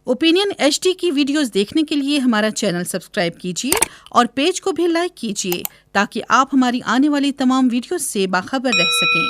Opinion HD की videos देखने के लिए हमारा चैनल सब्सक्राइब कीजिए और पेज को भी लाइक कीजिए ताकि आप हमारी आने वाली तमाम वीडियोस से बाखबर रह सकें।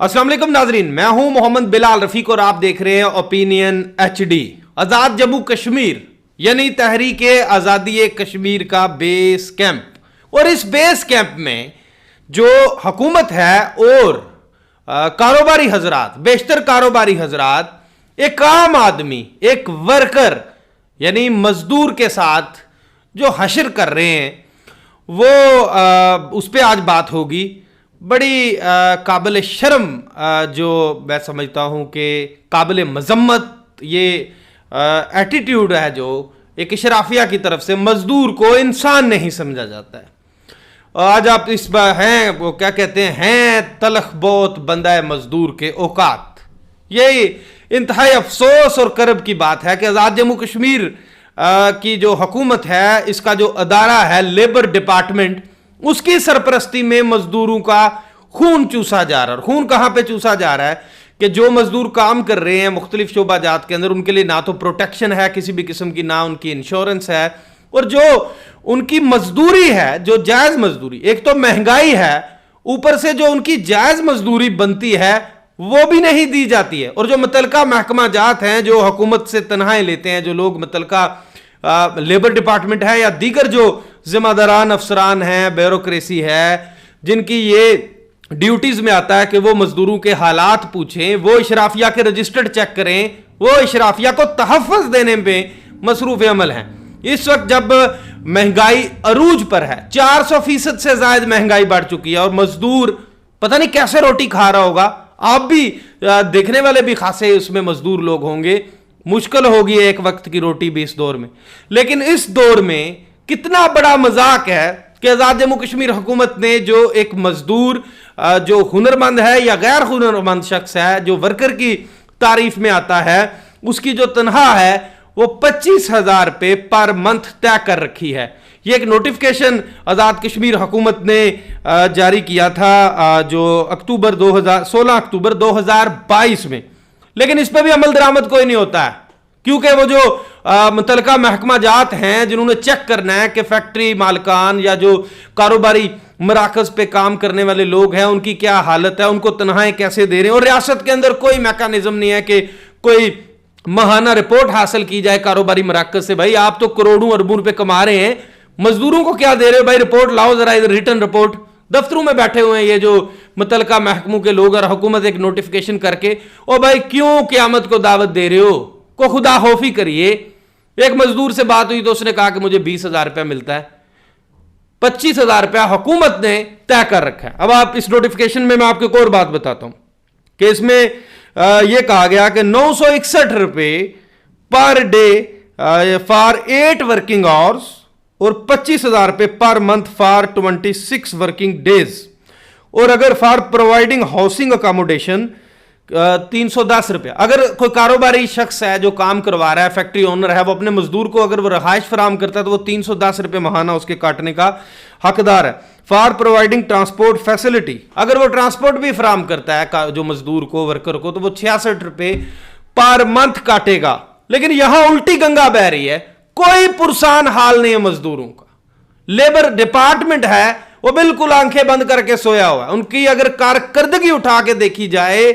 अस्सलाम वालेकुम नाजरीन, मैं हूं मोहम्मद बिलाल रफीक और आप देख रहे हैं ओपिनियन HD। आजाद जम्मू कश्मीर यानी तहरीक आजादी कश्मीर का बेस कैंप, और इस बेस कैंप में जो हुकूमत है और कारोबारी हजरात, बेशतर कारोबारी हजरात एक आम आदमी, एक वर्कर यानी मजदूर के साथ जो हशर कर रहे हैं, वो उस पर आज बात होगी। बड़ी काबिल शर्म जो मैं समझता हूं कि काबिल मजम्मत ये एटीट्यूड है जो एक इशराफिया की तरफ से मजदूर को इंसान नहीं समझा जाता है। आज आप इस बार हैं, वो क्या कहते हैं, तलख बहुत बंदा है मजदूर के औकात। यही इंतहाई अफसोस और करब की बात है कि आजाद जम्मू कश्मीर की जो हुकूमत है, इसका जो अदारा है लेबर डिपार्टमेंट, उसकी सरपरस्ती में मजदूरों का खून चूसा जा रहा है। खून कहां पे चूसा जा रहा है कि जो मजदूर काम कर रहे हैं मुख्तलिफ शोबाजात के अंदर, उनके लिए ना तो प्रोटेक्शन है किसी भी किस्म की, ना उनकी इंश्योरेंस है, और जो उनकी मजदूरी है, जो जायज मजदूरी, एक तो महंगाई है, ऊपर से जो उनकी जायज मजदूरी बनती है वो भी नहीं दी जाती है। और जो मुतलका महकमा जात हैं जो हुकूमत से तनख्वाहें लेते हैं, जो लोग मुतलका लेबर डिपार्टमेंट है या दीगर जो जिम्मेदारान अफसरान हैं, ब्यूरोक्रेसी है, जिनकी ये ड्यूटीज में आता है कि वो मजदूरों के हालात पूछें, वो इशराफिया के रजिस्टर्ड चेक करें, वो इशराफिया को तहफ़्फ़ुज़ देने में मसरूफ़ अमल हैं। इस वक्त जब महंगाई अरूज पर है, 400% से ज्यादा महंगाई बढ़ चुकी है और मजदूर पता नहीं कैसे रोटी खा रहा होगा। आप भी देखने वाले भी खासे उसमें मजदूर लोग होंगे, मुश्किल होगी एक वक्त की रोटी भी इस दौर में। लेकिन इस दौर में कितना बड़ा मजाक है कि आजाद जम्मू कश्मीर हुकूमत ने जो एक मजदूर जो हुनरमंद है या गैर हुनरमंद शख्स है, जो वर्कर की तारीफ में आता है, उसकी जो तनख्वाह है वो 25,000 रुपये पर मंथ तय कर रखी है। ये एक नोटिफिकेशन आजाद कश्मीर हुकूमत ने जारी किया था जो 16 अक्टूबर 2022 में। लेकिन इस पर भी अमल दरामद कोई नहीं होता है, क्योंकि वो जो मुतलका महकमा जात हैं जिन्होंने चेक करना है कि फैक्ट्री मालकान या जो कारोबारी मराकज पे काम करने वाले लोग हैं उनकी क्या हालत है, उनको तनख्वाहें कैसे दे रहे हैं, और रियासत के अंदर कोई मैकेनिज्म नहीं है कि कोई माहाना रिपोर्ट हासिल की जाए कारोबारी मराकज से। भाई आप तो करोड़ों अरबों रुपए कमा रहे हैं, मजदूरों को क्या दे रहे हो भाई? रिपोर्ट लाओ जरा, इधर रिटर्न रिपोर्ट। दफ्तरों में बैठे हुए हैं ये जो मुतलका महकमों के लोग, और हुकूमत एक नोटिफिकेशन करके, ओ भाई क्यों क़यामत को दावत दे रहे हो? को खुदा खौफी करिए। एक मजदूर से बात हुई तो उसने कहा कि मुझे 20,000 रुपया मिलता है, 25,000 रुपया हुकूमत ने तय कर रखा है। अब आप इस नोटिफिकेशन में मैं आपको एक और बात बताता हूं कि इसमें यह कहा गया कि 961 रुपये per day for 8 working hours और 25,000 रुपये per month for 26 working days, और अगर फॉर प्रोवाइडिंग हाउसिंग अकोमोडेशन 310 रुपये। अगर कोई कारोबारी शख्स है जो काम करवा रहा है, फैक्ट्री ओनर है, वो अपने मजदूर को अगर वो रहाइश फराम करता है तो वो 310 रुपये महाना उसके काटने का हकदार है। फॉर प्रोवाइडिंग ट्रांसपोर्ट फैसिलिटी, अगर वो ट्रांसपोर्ट भी फराम करता है जो मजदूर को, वर्कर को, तो वो 66 रुपये पर मंथ काटेगा। लेकिन यहां उल्टी गंगा बह रही है, कोई पुरसान हाल नहीं है मजदूरों का। लेबर डिपार्टमेंट है वो बिल्कुल आंखें बंद करके सोया हुआ है। उनकी अगर कारकर्दगी उठा के देखी जाए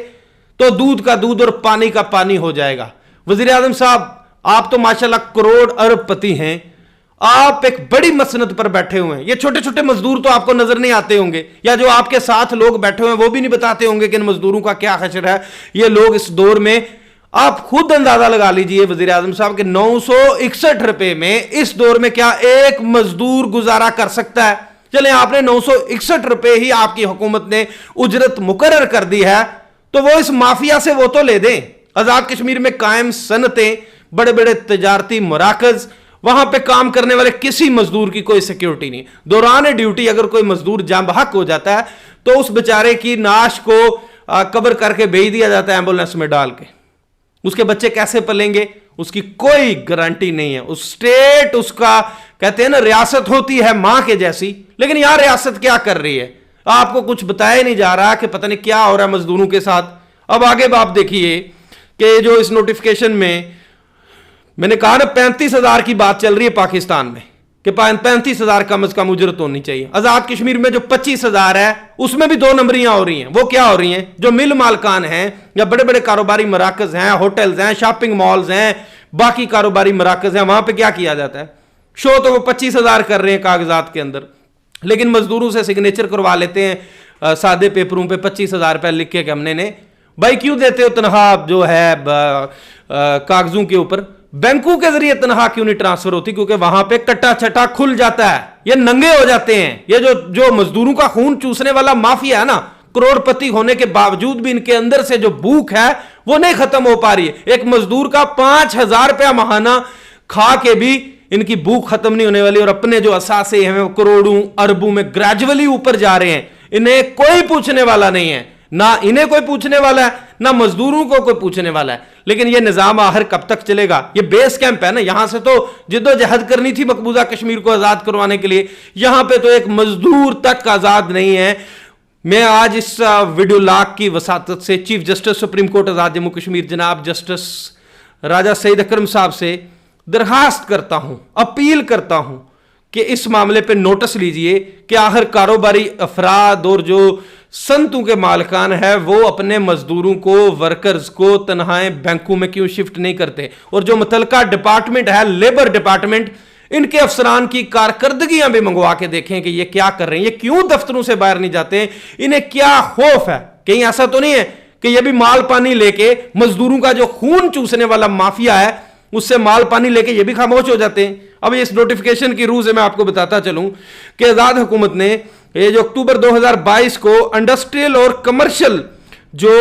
तो दूध का दूध और पानी का पानी हो जाएगा। वजीर आजम साहब, आप तो माशाल्लाह करोड़ अरबपति हैं, आप एक बड़ी मसनद पर बैठे हुए हैं। ये छोटे छोटे मजदूर तो आपको नजर नहीं आते होंगे, या जो आपके साथ लोग बैठे हुए हैं वो भी नहीं बताते होंगे कि इन मजदूरों का क्या खचर है। ये लोग इस दौर में, आप खुद अंदाजा लगा लीजिए वजीर आजम साहब के 961 रुपए में इस दौर में क्या एक मजदूर गुजारा कर सकता है? चले आपने 961 रुपए ही आपकी हुकूमत ने उजरत मुकर्रर कर दी है, तो वो इस माफिया से वो तो ले दें। आजाद कश्मीर में कायम सनतें, बड़े बड़े तजारती मराकज, वहां पे काम करने वाले किसी मजदूर की कोई सिक्योरिटी नहीं। दौरान ड्यूटी अगर कोई मजदूर जान बहक हो जाता है तो उस बेचारे की नाश को कब्र करके भेज दिया जाता है एम्बुलेंस में डाल के। उसके बच्चे कैसे पलेंगे उसकी कोई गारंटी नहीं है। उस स्टेट, उसका कहते हैं ना रियासत होती है मां के जैसी, लेकिन यहां रियासत क्या कर रही है आपको कुछ बताया नहीं जा रहा कि पता नहीं क्या हो रहा है मजदूरों के साथ। अब आगे आप देखिए कि जो इस नोटिफिकेशन में मैंने कहा ना 35,000 की बात चल रही है पाकिस्तान में कि 35,000 कम से कम उजरत होनी चाहिए। आजाद कश्मीर में जो 25,000 है उसमें भी 2 नंबरियां हो रही हैं। वो क्या हो रही हैं? जो मिल मालकान हैं या बड़े बड़े कारोबारी मराकज हैं, होटल्स हैं, शॉपिंग मॉल्स हैं, बाकी कारोबारी मराकज हैं, वहां पे क्या किया जाता है? शो तो वो 25,000 कर रहे हैं कागजात के अंदर, लेकिन मजदूरों से सिग्नेचर करवा लेते हैं सादे पेपरों पे 25,000 रुपया लिख के कि हमने ने। भाई क्यों देते हो तनख्वाह जो है कागजों के ऊपर? बैंकों के जरिए तनख्वाह क्यों नहीं ट्रांसफर होती? क्योंकि वहां पे कट्टा छट्टा खुल जाता है, ये नंगे हो जाते हैं। ये जो मजदूरों का खून चूसने वाला माफिया है ना, करोड़पति होने के बावजूद भी इनके अंदर से जो भूख है वो नहीं खत्म हो पा रही है। एक मजदूर का 5,000 रुपया महाना खा के भी इनकी भूख खत्म नहीं होने वाली, और अपने जो असासे हैं वो करोड़ों अरबों में ग्रेजुअली ऊपर जा रहे हैं। इन्हें कोई पूछने वाला नहीं है, ना इन्हें कोई पूछने वाला है, ना मजदूरों को कोई पूछने वाला है। लेकिन यह निजाम आखिर कब तक चलेगा? ये बेस कैंप है ना, यहां से तो जिद्दोजहद करनी थी मकबूजा कश्मीर को आजाद करवाने के लिए। यहां पे तो एक मजदूर तक आजाद नहीं है। मैं आज इस वीडियो लाग की वसातत से चीफ जस्टिस सुप्रीम कोर्ट आजाद जम्मू कश्मीर जनाब जस्टिस राजा सईद अकरम साहब से दरखास्त करता हूं, अपील करता हूं कि इस मामले पे नोटिस लीजिए कि आखिर कारोबारी अफराद और जो संतों के मालिकान है वो अपने मजदूरों को, वर्कर्स को तनख्वाहें बैंकों में क्यों शिफ्ट नहीं करते? और जो मुतलका डिपार्टमेंट है, लेबर डिपार्टमेंट, इनके अफसरान की कारकर्दगियां भी मंगवा के देखें कि ये क्या कर रहे हैं, ये क्यों दफ्तरों से बाहर नहीं जाते, इन्हें क्या खौफ है? कहीं ऐसा तो नहीं है कि ये भी माल पानी लेके मजदूरों का जो खून चूसने वाला माफिया है उससे माल पानी लेके ये भी खामोश हो जाते हैं? अब इस नोटिफिकेशन की रूह से मैं आपको बताता चलूं कि आजाद हुकूमत ने ये जो अक्टूबर 2022 को इंडस्ट्रियल और कमर्शियल जो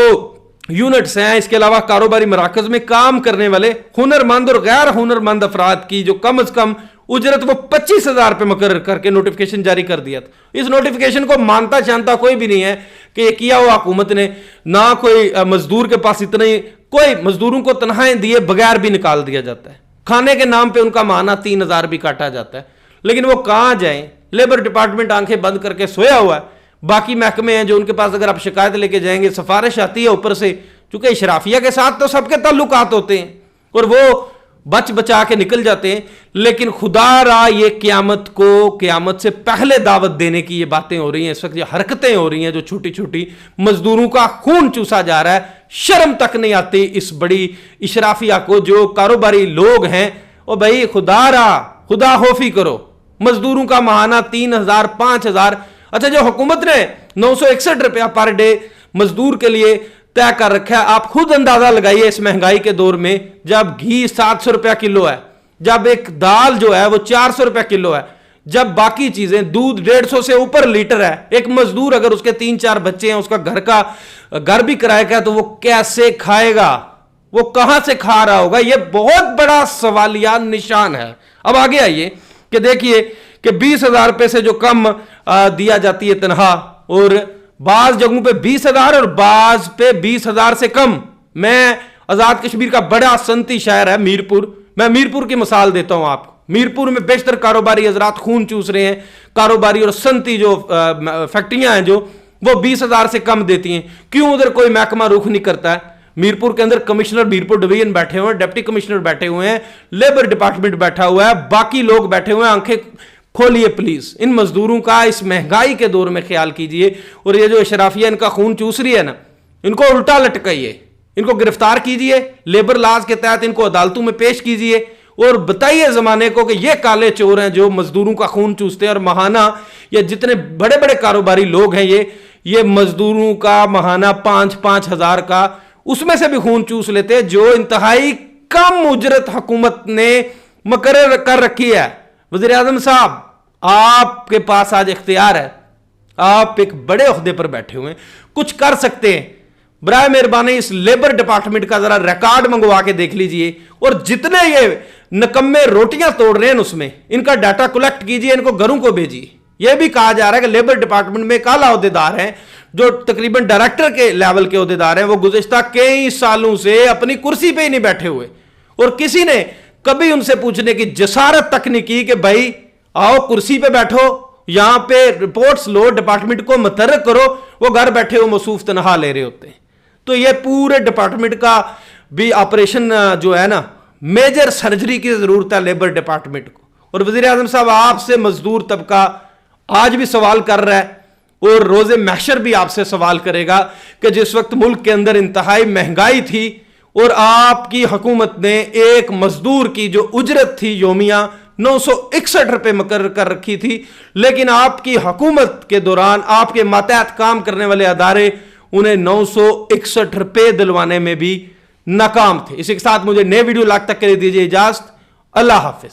यूनिट्स हैं, इसके अलावा कारोबारी मराकज में काम करने वाले हुनरमंद और गैर हुनरमंद अफराद की जो कम से कम उजरत वो 25,000 रुपये मुकर्रर करके नोटिफिकेशन जारी कर दिया था। इस नोटिफिकेशन को मानता जानता कोई भी नहीं है कि ये किया हुआ हुकूमत ने, ना कोई मजदूर के पास इतने, कोई मजदूरों को तनख्वाहें दिए बगैर भी निकाल दिया जाता है। खाने के नाम पे उनका माना 3,000 भी काटा जाता है, लेकिन वो कहां जाएं? लेबर डिपार्टमेंट आंखें बंद करके सोया हुआ है। बाकी महकमे हैं जो उनके पास अगर आप शिकायत लेके जाएंगे सिफारिश आती है ऊपर से, क्योंकि इशराफिया के साथ तो सबके ताल्लुकात होते हैं और वो बच बचा के निकल जाते हैं। लेकिन खुदारा ये क़यामत से पहले दावत देने की ये बातें हो रही हैं, इस वक्त ये हरकतें हो रही हैं जो छोटी छोटी मजदूरों का खून चूसा जा रहा है। शर्म तक नहीं आती इस बड़ी इशराफिया को। जो कारोबारी लोग हैं ओ भाई खुदा खौफी करो। मजदूरों का महाना 3,000 5,000, अच्छा जो हुकूमत ने 961 रुपया पर डे मजदूर के लिए तय कर रखा है, आप खुद अंदाजा लगाइए इस महंगाई के दौर में, जब घी 700 रुपया किलो है, जब एक दाल जो है वो 400 रुपया किलो है, जब बाकी चीजें दूध 150 से ऊपर लीटर है। एक मजदूर अगर उसके 3-4 बच्चे हैं, उसका घर भी किराया तो वो कैसे खाएगा? वो कहां से खा रहा होगा? ये बहुत बड़ा सवालिया निशान है। अब आगे आइए कि देखिए कि 20,000 रुपए से जो कम दिया जाती है तनख्वाह, और बाज जगहों पे 20,000 और बाज पे 20,000 से कम। मैं आजाद कश्मीर का बड़ा संती शहर है मीरपुर, मैं मीरपुर की मिसाल देता हूं आपको। मीरपुर में बेशतर कारोबारी हजरात खून चूस रहे हैं। कारोबारी और संती जो फैक्ट्रियां हैं जो वो 20,000 से कम देती हैं। क्यों उधर कोई महकमा रुख नहीं करता है? मीरपुर के अंदर कमिश्नर मीरपुर डिवीजन बैठे हुए हैं, डिप्टी कमिश्नर बैठे हुए हैं, लेबर डिपार्टमेंट बैठा हुआ है, बाकी लोग बैठे हुए हैं। आंखें खोलिए प्लीज, इन मजदूरों का इस महंगाई के दौर में ख्याल कीजिए। और ये जो इशराफिया इनका खून चूस रही है ना, इनको उल्टा लटकाइए, इनको गिरफ्तार कीजिए, लेबर लॉज के तहत इनको अदालतों में पेश कीजिए और बताइए जमाने को कि ये काले चोर हैं जो मजदूरों का खून चूसते हैं। और महाना ये जितने बड़े बड़े कारोबारी लोग हैं ये मजदूरों का महाना 5-5 हजार का, उसमें से भी खून चूस लेते हैं, जो इंतहाई कम उजरत हुकूमत ने मुकर्रर कर रखी है। वज़ीर आज़म साहब, आपके पास आज इख्तियार है, आप एक बड़े ओहदे पर बैठे हुए हैं, कुछ कर सकते हैं। बराए मेहरबानी इस लेबर डिपार्टमेंट का जरा रिकॉर्ड मंगवा के देख लीजिए, और जितने ये नकम्मे रोटियां तोड़ रहे हैं उसमें इनका डाटा कलेक्ट कीजिए, इनको घरों को भेजिए। यह भी कहा जा रहा है कि लेबर डिपार्टमेंट में एक आला ओहदेदार हैं जो तकरीबन डायरेक्टर के लेवल के ओहदेदार हैं, वो गुज़िश्ता कई सालों से अपनी कुर्सी पे ही नहीं बैठे हुए, और किसी ने कभी उनसे पूछने की जसारत तक नहीं की कि भाई आओ कुर्सी पे बैठो, यहां पे रिपोर्ट्स लो, डिपार्टमेंट को मुतहर्रिक करो। वो घर बैठे हुए मसूफ तनख्वाह ले रहे होते हैं। तो ये पूरे डिपार्टमेंट का भी ऑपरेशन जो है ना, मेजर सर्जरी की जरूरत है लेबर डिपार्टमेंट को। और वजीर आजम साहब, आपसे मजदूर तबका आज भी सवाल कर रहा है और रोजे महशर भी आपसे सवाल करेगा कि जिस वक्त मुल्क के अंदर इंतहाई महंगाई थी और आपकी हुकूमत ने एक मजदूर की जो उजरत थी योमिया 961 रुपए मुकर्रर कर रखी थी, लेकिन आपकी हुकूमत के दौरान आपके मातहत काम करने वाले अदारे उन्हें 961 रुपए दिलवाने में भी नाकाम थे। इसी के साथ मुझे नए वीडियो लाख तक के लिए दीजिए इजाजत। अल्लाह हाफिज।